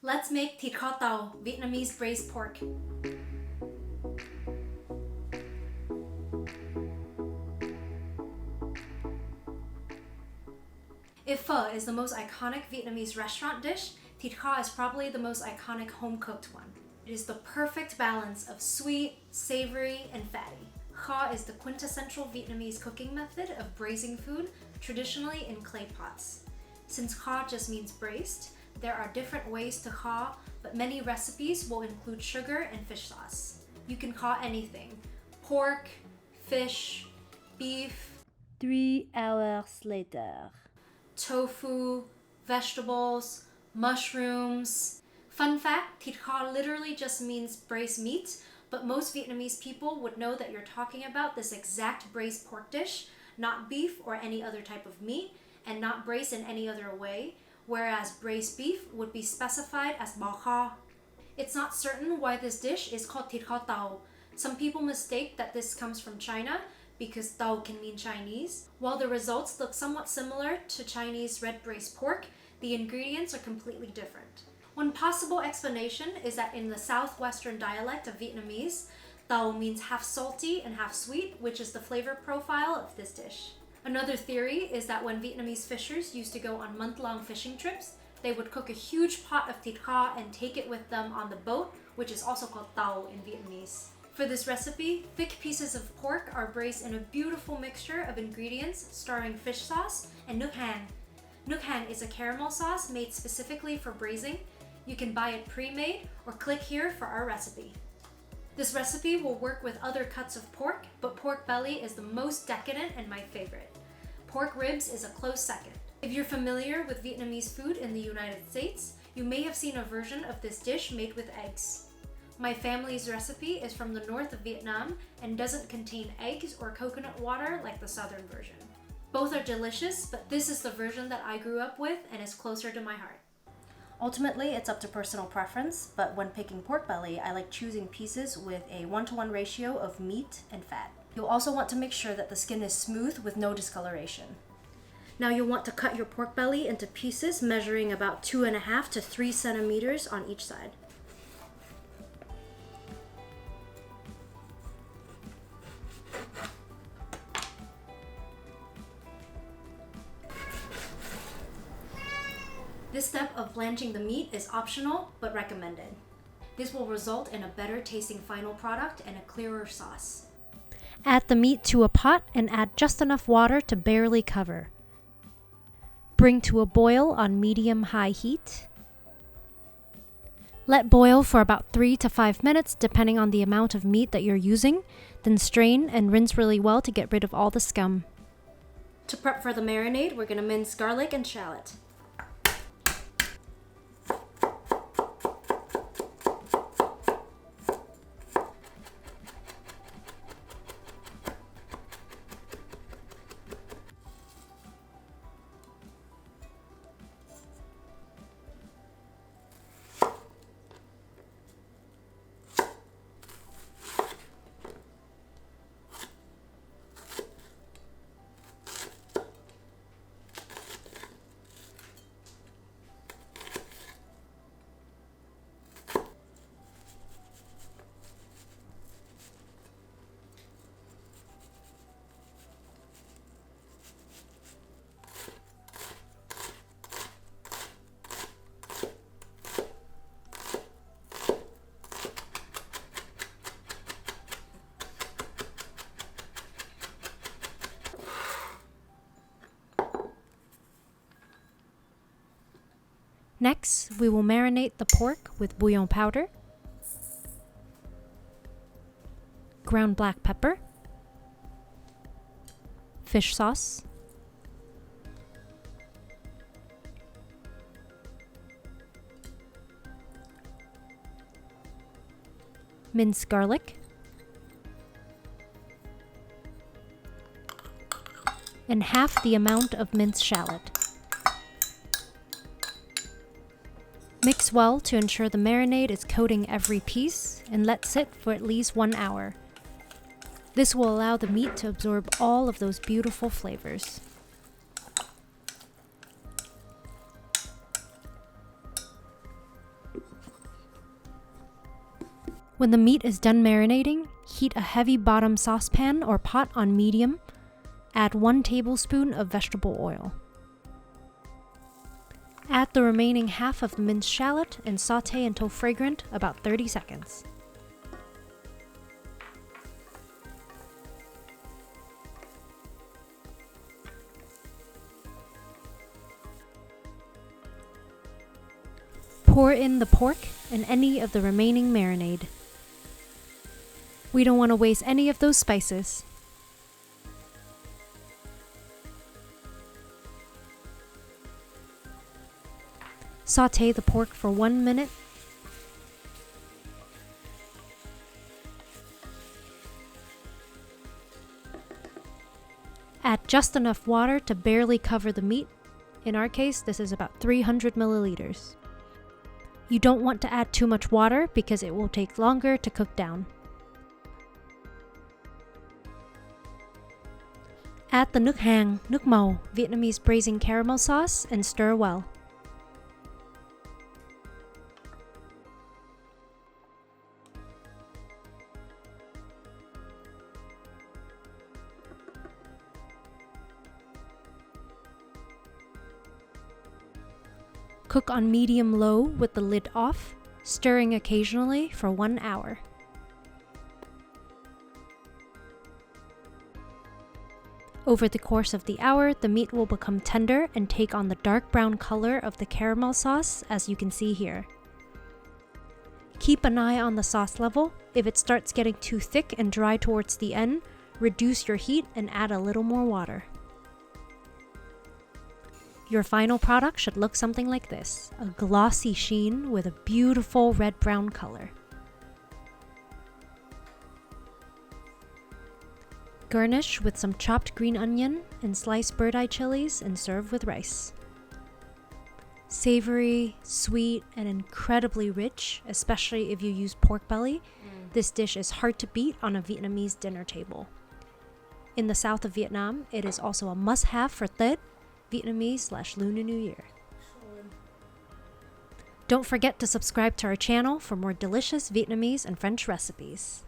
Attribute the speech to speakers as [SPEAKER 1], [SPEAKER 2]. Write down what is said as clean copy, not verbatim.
[SPEAKER 1] Let's make thịt kho tàu, Vietnamese braised pork. If pho is the most iconic Vietnamese restaurant dish, thịt kho is probably the most iconic home-cooked one. It is the perfect balance of sweet, savory, and fatty. Kho is the quintessential Vietnamese cooking method of braising food, traditionally in clay pots. Since kho just means braised, there are different ways to kho, but many recipes will include sugar and fish sauce. You can kho anything: pork, fish, beef,
[SPEAKER 2] 3 hours later.
[SPEAKER 1] tofu, vegetables, mushrooms. Fun fact, thịt kho literally just means braised meat, but most Vietnamese people would know that you're talking about this exact braised pork dish, not beef or any other type of meat, and not braised in any other way, whereas braised beef would be specified as bò kho. It's not certain why this dish is called thịt kho tàu. Some people mistake that this comes from China because tàu can mean Chinese. While the results look somewhat similar to Chinese red braised pork, the ingredients are completely different. One possible explanation is that in the southwestern dialect of Vietnamese, tàu means half salty and half sweet, which is the flavor profile of this dish. Another theory is that when Vietnamese fishers used to go on month-long fishing trips, they would cook a huge pot of thịt kho and take it with them on the boat, which is also called tàu in Vietnamese. For this recipe, thick pieces of pork are braised in a beautiful mixture of ingredients starring fish sauce and nước hàng. Nước hàng is a caramel sauce made specifically for braising. You can buy it pre-made or click here for our recipe. This recipe will work with other cuts of pork, but pork belly is the most decadent and my favorite. Pork ribs is a close second. If you're familiar with Vietnamese food in the United States, you may have seen a version of this dish made with eggs. My family's recipe is from the north of Vietnam and doesn't contain eggs or coconut water like the southern version. Both are delicious, but this is the version that I grew up with and is closer to my heart. Ultimately, it's up to personal preference, but when picking pork belly, I like choosing pieces with a 1-to-1 ratio of meat and fat. You'll also want to make sure that the skin is smooth with no discoloration. Now you'll want to cut your pork belly into pieces measuring about 2.5 to 3 centimeters on each side. This step of blanching the meat is optional, but recommended. This will result in a better tasting final product and a clearer sauce. Add the meat to a pot and add just enough water to barely cover. Bring to a boil on medium-high heat. Let boil for about 3 to 5 minutes depending on the amount of meat that you're using, then strain and rinse really well to get rid of all the scum. To prep for the marinade, we're going to mince garlic and shallot. Next, we will marinate the pork with bouillon powder, ground black pepper, fish sauce, minced garlic, and half the amount of minced shallot. Mix well to ensure the marinade is coating every piece and let sit for at least 1 hour. This will allow the meat to absorb all of those beautiful flavors. When the meat is done marinating, heat a heavy bottom saucepan or pot on medium. Add 1 tablespoon of vegetable oil. Add the remaining half of the minced shallot and saute until fragrant, about 30 seconds. Pour in the pork and any of the remaining marinade. We don't want to waste any of those spices. Saute the pork for 1 minute. Add just enough water to barely cover the meat. In our case, this is about 300 milliliters. You don't want to add too much water because it will take longer to cook down. Add the Nước hàng, nước màu, Vietnamese braising caramel sauce and stir well. Cook on medium-low with the lid off, stirring occasionally for 1 hour. Over the course of the hour, the meat will become tender and take on the dark brown color of the caramel sauce, as you can see here. Keep an eye on the sauce level. If it starts getting too thick and dry towards the end, reduce your heat and add a little more water. Your final product should look something like this, a glossy sheen with a beautiful red-brown color. Garnish with some chopped green onion and sliced bird-eye chilies and serve with rice. Savory, sweet, and incredibly rich, especially if you use pork belly, this dish is hard to beat on a Vietnamese dinner table. In the south of Vietnam, it is also a must-have for Tết, Vietnamese/Lunar New Year. Don't forget to subscribe to our channel for more delicious Vietnamese and French recipes.